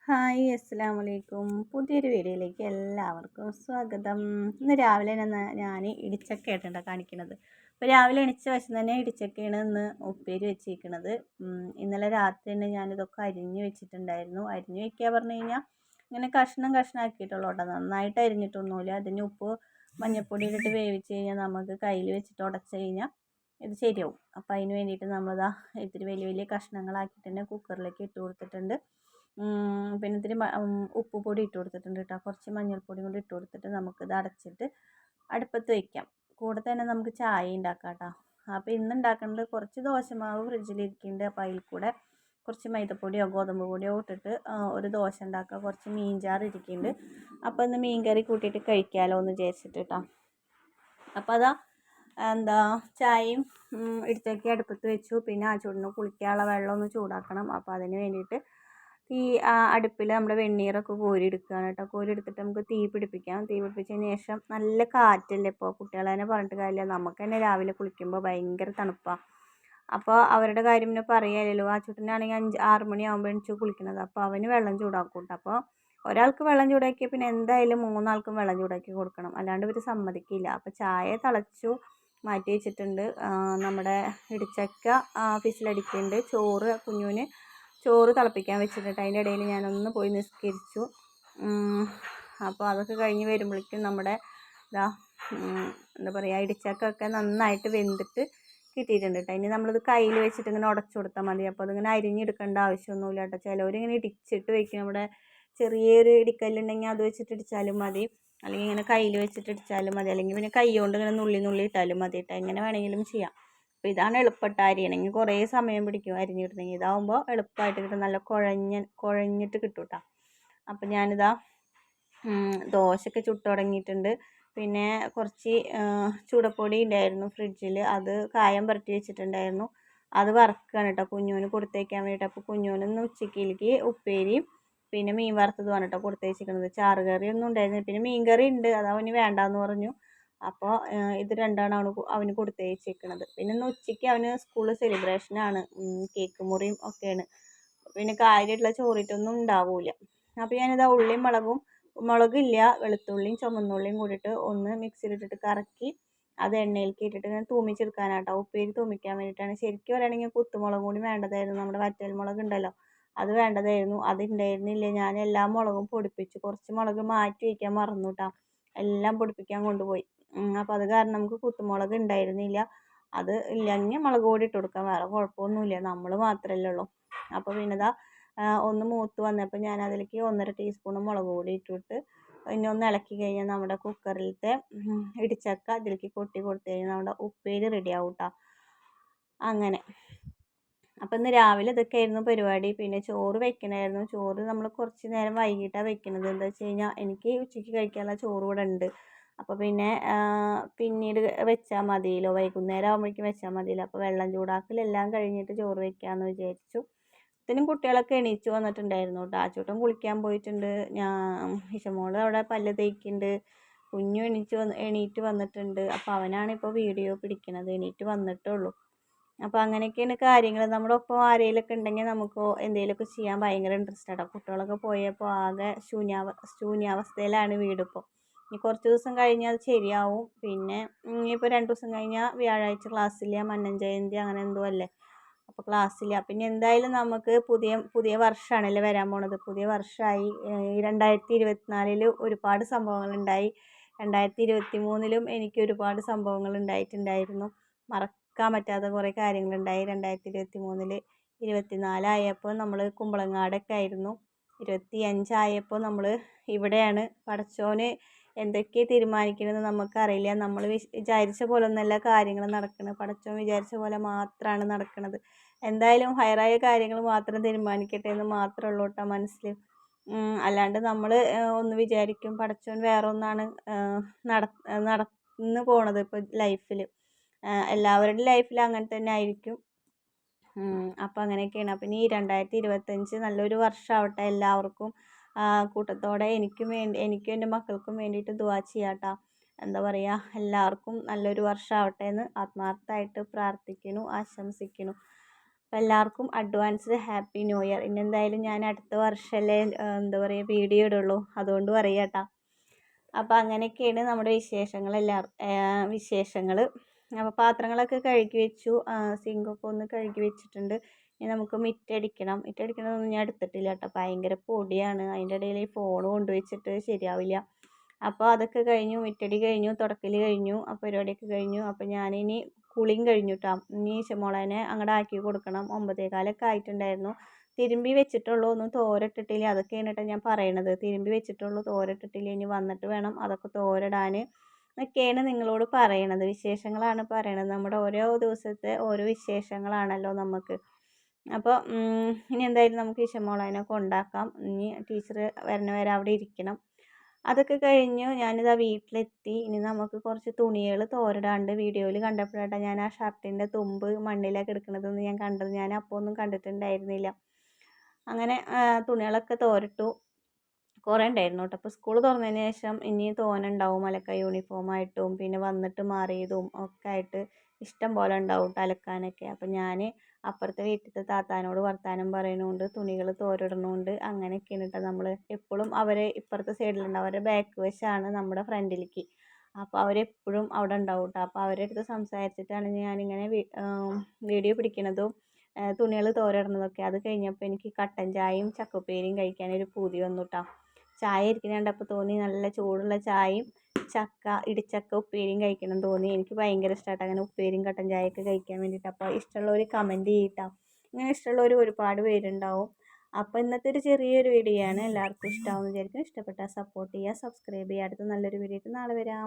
Hi അസ്സലാമു അലൈക്കും. പുതിയൊരു വീഡിയോയിലേക്ക് എല്ലാവർക്കും സ്വാഗതം. ഇന്ന് രാവിലെ ഞാൻ ഇടിച്ചക്കയായിട്ടാണ് കാണിക്കുന്നത്. അപ്പോൾ രാവിലെ എണീച്ച വശം തന്നെ ഇടിച്ചക്കയാണ് ഇന്ന് ഉപ്പേരി വെച്ചിരിക്കുന്നത്. ഇന്നലെ രാത്രി തന്നെ ഞാനിതൊക്കെ അരിഞ്ഞ് വെച്ചിട്ടുണ്ടായിരുന്നു. അരിഞ്ഞ് വെക്കുക പറഞ്ഞു കഴിഞ്ഞാൽ ഇങ്ങനെ കഷ്ണം കഷ്ണമാക്കിയിട്ടുള്ളൂ കേട്ടോ. നന്നായിട്ട് അരിഞ്ഞിട്ടൊന്നുമില്ല. അതിന് ഉപ്പ് മഞ്ഞൾപ്പൊടി ഇട്ടിട്ട് വേവിച്ച് കഴിഞ്ഞാൽ നമുക്ക് കയ്യിൽ വെച്ചിട്ട് ഉടച്ച് കഴിഞ്ഞാൽ ഇത് ശരിയാവും. അപ്പോൾ അതിന് വേണ്ടിയിട്ട് നമ്മളിതാ ഇത്തിരി വലിയ വലിയ കഷ്ണങ്ങളാക്കിയിട്ട് തന്നെ കുക്കറിലേക്ക് ഇട്ട് കൊടുത്തിട്ടുണ്ട്. പിന്നെ ഇത്തിരി ഉപ്പ് പൊടി ഇട്ട് കൊടുത്തിട്ടുണ്ട് കേട്ടോ. കുറച്ച് മഞ്ഞൾപ്പൊടി കൂടി ഇട്ട് കൊടുത്തിട്ട് നമുക്കിത് അടച്ചിട്ട് അടുപ്പത്ത് വയ്ക്കാം. കൂടെ തന്നെ നമുക്ക് ചായ ഉണ്ടാക്കാം കേട്ടോ. അപ്പോൾ ഇന്ന് ഉണ്ടാക്കുന്നത് കുറച്ച് ദോശമാവ് ഫ്രിഡ്ജിലിരിക്കുന്നുണ്ട്. അപ്പോൾ അതിൽ കൂടെ കുറച്ച് മൈദപ്പൊടിയോ ഗോതമ്പ് പൊടിയോ ഇട്ടിട്ട് ഒരു ദോശ ഉണ്ടാക്കുക. കുറച്ച് മീൻചാറ് ഇരിക്കുന്നുണ്ട്. അപ്പോൾ ഇന്ന് മീൻ കറി കൂട്ടിയിട്ട് കഴിക്കാമല്ലോ എന്ന് വിചാരിച്ചിട്ട് കേട്ടോ. അപ്പോൾ അതാ ചായയും എടുത്തേക്ക് അടുപ്പത്ത് വെച്ചു. പിന്നെ ആ ചൂടിന് കുളിക്കാനുള്ള വെള്ളം ഒന്ന് ചൂടാക്കണം. അപ്പോൾ അതിന് വേണ്ടിയിട്ട് അടുപ്പിൽ നമ്മുടെ വെണ്ണീറൊക്കെ കോരി എടുക്കുകയാണ് കേട്ടോ. കോരി എടുത്തിട്ട് നമുക്ക് തീ പിടിപ്പിക്കാം. തീ പിടിപ്പിച്ചതിന് ശേഷം നല്ല കാറ്റല്ലേ ഇപ്പോൾ, കുട്ടികളെ തന്നെ പറഞ്ഞിട്ട് കാര്യമില്ല. നമുക്ക് തന്നെ രാവിലെ കുളിക്കുമ്പോൾ ഭയങ്കര തണുപ്പാണ്. അപ്പോൾ അവരുടെ കാര്യം പിന്നെ പറയാമല്ലോ. ആ ചുട്ടനാണെങ്കിൽ 5-6 മണിയാകുമ്പോൾ എണീച്ച് കുളിക്കുന്നത്. അപ്പോൾ അവന് വെള്ളം ചൂടാക്കും കേട്ടോ. അപ്പോൾ ഒരാൾക്ക് വെള്ളം ചൂടാക്കിയാൽ പിന്നെ എന്തായാലും 3 ആൾക്കും വെള്ളം ചൂടാക്കി കൊടുക്കണം, അല്ലാണ്ട് ഇവർ സമ്മതിക്കില്ല. അപ്പോൾ ചായ തിളച്ചു മാറ്റി വെച്ചിട്ടുണ്ട്. നമ്മുടെ ഇടിച്ചക്ക ഫിസിലടിക്കുന്നുണ്ട്. കുഞ്ഞുവിന് ചോറ് തിളപ്പിക്കാൻ വെച്ചിട്ടുണ്ട്. അതിൻ്റെ ഇടയിൽ ഞാനൊന്ന് പോയി നിസ്കരിച്ചു. അപ്പോൾ അതൊക്കെ കഴിഞ്ഞ് വരുമ്പോഴേക്കും നമ്മുടെ എന്താ പറയുക, ഇടിച്ചക്കൊക്കെ നന്നായിട്ട് വെന്തിട്ട് കിട്ടിയിട്ടുണ്ട് കേട്ടോ. ഇനി നമ്മളിത് കയ്യിൽ വെച്ചിട്ട് ഇങ്ങനെ ഉടച്ചു കൊടുത്താൽ മതി. അപ്പോൾ അതിങ്ങനെ അരിഞ്ഞെടുക്കേണ്ട ആവശ്യമൊന്നുമില്ല കേട്ടോ. ചിലവരിങ്ങനെ ഇടിച്ചിട്ട് വയ്ക്കും. നമ്മുടെ ചെറിയൊരു ഇടിക്കല്ലുണ്ടെങ്കിൽ അത് വെച്ചിട്ട് ഇടിച്ചാലും മതി, അല്ലെങ്കിൽ ഇങ്ങനെ കയ്യിൽ വെച്ചിട്ട് ഇടിച്ചാലും മതി, അല്ലെങ്കിൽ പിന്നെ കൈ കൊണ്ട് ഇങ്ങനെ നുള്ളി നുള്ളി ഇട്ടാലും മതി കേട്ടോ. എങ്ങനെ വേണമെങ്കിലും ചെയ്യാം. അപ്പോൾ ഇതാണ് എളുപ്പമായിട്ട് അരിയണമെങ്കിൽ കുറേ സമയം പിടിക്കും അരിഞ്ഞിടണമെങ്കിൽ. ഇതാവുമ്പോൾ എളുപ്പമായിട്ട് കിട്ടും. നല്ല കുഴഞ്ഞിട്ട് കിട്ടും കേട്ടോ. അപ്പോൾ ഞാനിതാ ദോശയൊക്കെ ചുട്ട് തുടങ്ങിയിട്ടുണ്ട്. പിന്നെ കുറച്ച് ചൂടപ്പൊടി ഉണ്ടായിരുന്നു ഫ്രിഡ്ജിൽ, അത് കായം പുരട്ടി വെച്ചിട്ടുണ്ടായിരുന്നു. അത് വറക്കുകയാണ് കേട്ടോ കുഞ്ഞുവിന് കൊടുത്തേക്കാൻ വേണ്ടിയിട്ട്. അപ്പോൾ കുഞ്ഞുവിന് ഉച്ചക്കിലേക്ക് ഉപ്പേരിയും പിന്നെ മീൻ വറുത്തതുമാണ് കേട്ടോ കൊടുത്തേച്ചിരിക്കുന്നത്. ചാറുകറിയൊന്നും ഉണ്ടായിരുന്നില്ല. പിന്നെ മീൻ കറി ഉണ്ട്, അത് അവന് വേണ്ടാന്ന് പറഞ്ഞു. അപ്പോൾ ഇത് രണ്ടാണ് അവന് കൊടുത്തയച്ചേക്കണത്. പിന്നെ ഇന്ന് ഉച്ചയ്ക്ക് അവന് സ്കൂളിൽ സെലിബ്രേഷനാണ്, കേക്ക് മുറിയും ഒക്കെയാണ്. പിന്നെ കാര്യമായിട്ടുള്ള ചോറിട്ടൊന്നും ഉണ്ടാവില്ല. അപ്പോൾ ഞാനിതാ ഉള്ളിയും മുളകില്ല, വെളുത്തുള്ളിയും ചുമന്നുള്ളിയും കൂടിയിട്ട് ഒന്ന് മിക്സിയിലിട്ടിട്ട് കറക്കി അത് എണ്ണയിലേക്ക് ഇട്ടിട്ട് ഇങ്ങനെ തൂമിച്ചെടുക്കാനാട്ടോ. ഉപ്പേരി തൂമിക്കാൻ വേണ്ടിയിട്ടാണ്. ശരിക്കും പറയുകയാണെങ്കിൽ കുത്തുമുളകും കൂടി വേണ്ടതായിരുന്നു. നമ്മുടെ വറ്റൽ മുളക് ഉണ്ടല്ലോ, അത് വേണ്ടതായിരുന്നു. അതുണ്ടായിരുന്നില്ല. ഞാൻ എല്ലാ മുളകും പൊടിപ്പിച്ചു. കുറച്ച് മുളക് മാറ്റി വയ്ക്കാൻ മറന്നു കേട്ടോ. എല്ലാം പൊടിപ്പിക്കാൻ കൊണ്ടുപോയി. അപ്പോൾ അത് കാരണം നമുക്ക് കുത്തുമുളക് ഉണ്ടായിരുന്നില്ല. അത് ഇല്ലെങ്കിൽ മുളക് പൊടി ഇട്ട് കൊടുക്കാം, വേറെ കുഴപ്പമൊന്നുമില്ല. നമ്മൾ മാത്രമല്ലേ ഉള്ളൂ. അപ്പോൾ പിന്നെ ഒന്ന് മൂത്ത് വന്നപ്പോൾ ഞാൻ അതിലേക്ക് 1.5 ടീസ്പൂൺ മുളക് പൊടി ഇട്ടിട്ട് പിന്നെ ഒന്ന് ഇളക്കി കഴിഞ്ഞാൽ നമ്മുടെ കുക്കറിലത്തെ ഇടിച്ചക്ക അതിലേക്ക് കൊട്ടി കൊടുത്തു കഴിഞ്ഞാൽ നമ്മുടെ ഉപ്പേരി റെഡി ആവും കേട്ടോ. അങ്ങനെ അപ്പോൾ ഇന്ന് രാവിലെ ഇതൊക്കെയായിരുന്നു പരിപാടി. പിന്നെ ചോറ് വെക്കണമായിരുന്നു. ചോറ് നമ്മൾ കുറച്ച് നേരം വൈകിട്ടാണ് വെക്കുന്നത്. എന്താ വെച്ച് കഴിഞ്ഞാൽ എനിക്ക് ഉച്ചയ്ക്ക് കഴിക്കാനുള്ള ചോറ് ഇവിടെ ഉണ്ട്. അപ്പോൾ പിന്നെ പിന്നീട് വെച്ചാൽ മതിയല്ലോ, വൈകുന്നേരം ആകുമ്പോഴേക്കും വെച്ചാൽ മതിയല്ലോ. അപ്പോൾ വെള്ളം ചൂടാക്കലെല്ലാം കഴിഞ്ഞിട്ട് ചോറ് വെക്കാമെന്ന് വിചാരിച്ചു. ഇതിനും കുട്ടികളൊക്കെ എണീറ്റ് വന്നിട്ടുണ്ടായിരുന്നു കേട്ടോ. ആച്ചൂട്ടൻ കുളിക്കാൻ പോയിട്ടുണ്ട്. ഇഷമോള് അവിടെ പല്ല് തേക്കുന്നുണ്ട്. കുഞ്ഞു എണീറ്റ് വന്നിട്ടുണ്ട്. അപ്പോൾ അവനാണ് ഇപ്പോൾ വീഡിയോ പിടിക്കണത്. എണീറ്റ് വന്നിട്ടേ ഉള്ളൂ. അപ്പോൾ അങ്ങനെയൊക്കെയാണ് കാര്യങ്ങൾ. നമ്മുടെ ഒപ്പം ആരെങ്കിലുമൊക്കെ ഉണ്ടെങ്കിൽ നമുക്ക് എന്തെങ്കിലുമൊക്കെ ചെയ്യാൻ ഭയങ്കര ഇൻട്രസ്റ്റ് ആട്ടോ. കുട്ടികളൊക്കെ പോയപ്പോൾ ആകെ ശൂന്യാവസ്ഥയിലാണ് വീടിപ്പോൾ. ഇനി കുറച്ച് ദിവസം കഴിഞ്ഞാൽ അത് ശരിയാവും. പിന്നെ ഇനിയിപ്പോൾ 2 ദിവസം കഴിഞ്ഞാൽ വ്യാഴാഴ്ച ക്ലാസ്സില്ല, മന്നം ജയന്തി അങ്ങനെ എന്തോ അല്ലേ. അപ്പോൾ ക്ലാസ്സില്ല. പിന്നെ എന്തായാലും നമുക്ക് പുതിയ വർഷമാണല്ലേ വരാൻ പോണത്. പുതിയ വർഷമായി. 2024 ഒരുപാട് സംഭവങ്ങളുണ്ടായി. 2023 എനിക്ക് ഒരുപാട് സംഭവങ്ങൾ ഉണ്ടായിട്ടുണ്ടായിരുന്നു. മറക്കാൻ പറ്റാത്ത കുറേ കാര്യങ്ങളുണ്ടായി 2023. 24 ആയപ്പോൾ നമ്മൾ കുമ്പളങ്ങാടൊക്കെ ആയിരുന്നു. 25 ആയപ്പോൾ നമ്മൾ ഇവിടെയാണ്. പടച്ചോന് എന്തൊക്കെ തീരുമാനിക്കണമെന്ന് നമുക്കറിയില്ല. നമ്മൾ വിചാരിച്ച പോലെ ഒന്നല്ല കാര്യങ്ങൾ നടക്കുന്നത്. പടച്ചോൻ വിചാരിച്ച പോലെ മാത്രമാണ് നടക്കുന്നത്. എന്തായാലും ഹയറായ കാര്യങ്ങൾ മാത്രം തീരുമാനിക്കട്ടെ എന്ന് മാത്രമേ ഉള്ളൂ കേട്ടോ മനസ്സിൽ. അല്ലാണ്ട് നമ്മൾ ഒന്ന് വിചാരിക്കും, പടച്ചോൻ വേറെ ഒന്നാണ് നടന്നു പോണത്. ഇപ്പോൾ ലൈഫിൽ എല്ലാവരുടെ ലൈഫിൽ അങ്ങനെ തന്നെ ആയിരിക്കും. അപ്പോൾ അങ്ങനെയൊക്കെയാണ്. അപ്പം ഇനി 2025 നല്ലൊരു വർഷമാവട്ടെ എല്ലാവർക്കും. കൂട്ടത്തോടെ എനിക്കും എൻ്റെ മക്കൾക്കും വേണ്ടിയിട്ട് ദുആ ചെയ്യാം കേട്ടോ. എന്താ പറയുക, എല്ലാവർക്കും നല്ലൊരു വർഷമാവട്ടെ എന്ന് ആത്മാർത്ഥമായിട്ട് പ്രാർത്ഥിക്കുന്നു, ആശംസിക്കുന്നു. അപ്പോൾ എല്ലാവർക്കും അഡ്വാൻസ്ഡ് ഹാപ്പി ന്യൂ ഇയർ. ഇനി എന്തായാലും ഞാൻ അടുത്ത വർഷമല്ലേ എന്താ പറയുക വീഡിയോ ഇടുള്ളൂ, അതുകൊണ്ട് പറയാം കേട്ടോ. അപ്പോൾ അങ്ങനെയൊക്കെയാണ് നമ്മുടെ വിശേഷങ്ങൾ. അപ്പോൾ പാത്രങ്ങളൊക്കെ കഴുകി വെച്ചു, സിങ്കൊക്കെ ഒന്ന് കഴുകി വെച്ചിട്ടുണ്ട്. ഇനി നമുക്ക് മിറ്റടിക്കണതൊന്നും ഞാൻ എടുത്തിട്ടില്ല കേട്ടോ, ഭയങ്കര പൊടിയാണ്. അതിൻ്റെ ഇടയിൽ ഈ ഫോൺ കൊണ്ടുവച്ചിട്ട് ശരിയാവില്ല. അപ്പോൾ അതൊക്കെ കഴിഞ്ഞു, മിറ്റടി കഴിഞ്ഞു, തുടക്കൽ കഴിഞ്ഞു, ആ പരിപാടിയൊക്കെ കഴിഞ്ഞു. അപ്പോൾ ഞാനിനി കുളിയും കഴിഞ്ഞു കേട്ടോ. ഇനി മോളേനെ അങ്ങോട്ട് ആക്കി കൊടുക്കണം. 9:15 ആയിട്ടുണ്ടായിരുന്നു. തിരുമ്പി വെച്ചിട്ടുള്ളൂ, ഒന്നും തോരട്ടിട്ടില്ല. അതൊക്കെയാണ് കേട്ടോ ഞാൻ പറയണത്. തിരുമ്പി വെച്ചിട്ടുള്ളൂ, തോരട്ടിട്ടില്ല. ഇനി വന്നിട്ട് വേണം അതൊക്കെ തോരടാൻ എന്നൊക്കെയാണ് നിങ്ങളോട് പറയണത്. വിശേഷങ്ങളാണ് പറയണത്. നമ്മുടെ ഓരോ ദിവസത്തെ ഓരോ വിശേഷങ്ങളാണല്ലോ നമുക്ക്. അപ്പോൾ ഇനി എന്തായാലും നമുക്ക് ഇശമോളേനെ കൊണ്ടാക്കാം. ഇനി ടീച്ചർ വരണ വരെ അവിടെ ഇരിക്കണം. അതൊക്കെ കഴിഞ്ഞു ഞാനിതാ വീട്ടിലെത്തി. ഇനി നമുക്ക് കുറച്ച് തുണികൾ തോരടാണ്ട്. വീഡിയോയിൽ കണ്ടപ്പോഴാട്ടോ ഞാൻ ആ ഷർട്ടിൻ്റെ തുമ്പ് മണ്ണിലൊക്കെ എടുക്കണതെന്ന് ഞാൻ കണ്ടത്. ഞാൻ അപ്പോൾ ഒന്നും കണ്ടിട്ടുണ്ടായിരുന്നില്ല. അങ്ങനെ തുണികളൊക്കെ തോരട്ടു. കുറേ ഉണ്ടായിരുന്നു കേട്ടോ. അപ്പോൾ സ്കൂൾ തുറന്നതിന് ശേഷം ഇനി തോനുണ്ടാവും അലക്കാൻ, യൂണിഫോമായിട്ടും പിന്നെ വന്നിട്ട് മാറിയതും ഒക്കെ ആയിട്ട് ഇഷ്ടം പോലെ ഉണ്ടാവും കേട്ടോ അലക്കാനൊക്കെ. അപ്പോൾ ഞാൻ അപ്പുറത്തെ വീട്ടിലത്തെ താത്താനോട് വർത്താനം പറയുന്നുണ്ട്, തുണികൾ തോരിടണമുണ്ട്. അങ്ങനെയൊക്കെയാണ് കേട്ടോ നമ്മൾ എപ്പോഴും. അവർ ഇപ്പുറത്തെ സൈഡിലുണ്ട്, അവരുടെ ബാക്ക് വശമാണ് നമ്മുടെ ഫ്രണ്ടിലേക്ക്. അപ്പോൾ അവരെപ്പോഴും അവിടെ ഉണ്ടാവും കേട്ടോ. അപ്പോൾ അവരുടെ അടുത്ത് സംസാരിച്ചിട്ടാണ് ഞാനിങ്ങനെ വീഡിയോ പിടിക്കണതും തുണികൾ തോരിടുന്നതൊക്കെ. അത് കഴിഞ്ഞപ്പോൾ എനിക്ക് കട്ടൻ ചായയും ചക്കപ്പേരിയും കഴിക്കാനൊരു പൂതി വന്നു കേട്ടോ. ചായ ഇരിക്കുന്നുണ്ടപ്പോൾ തോന്നി നല്ല ചൂടുള്ള ചായയും ഇടിച്ചക്ക ഉപ്പേരിയും കഴിക്കണം തോന്നി. എനിക്ക് ഭയങ്കര ഇഷ്ടമായിട്ട് അങ്ങനെ ഉപ്പേരിയും കട്ടൻ ചായയൊക്കെ കഴിക്കാൻ വേണ്ടിയിട്ട്. അപ്പോൾ ഇഷ്ടമുള്ളവർ കമൻറ്റ് ചെയ്യട്ടോ. ഇങ്ങനെ ഇഷ്ടമുള്ളവർ ഒരുപാട് പേരുണ്ടാവും. അപ്പോൾ ഇന്നത്തെ ഒരു ചെറിയൊരു വീഡിയോ ആണ്. എല്ലാവർക്കും ഇഷ്ടമാവുമെന്ന് വിചാരിക്കും. ഇഷ്ടപ്പെട്ടാൽ സപ്പോർട്ട് ചെയ്യുക, സബ്സ്ക്രൈബ് ചെയ്യുക. അടുത്ത നല്ലൊരു വീഡിയോ ആയിട്ട് നാളെ വരാം.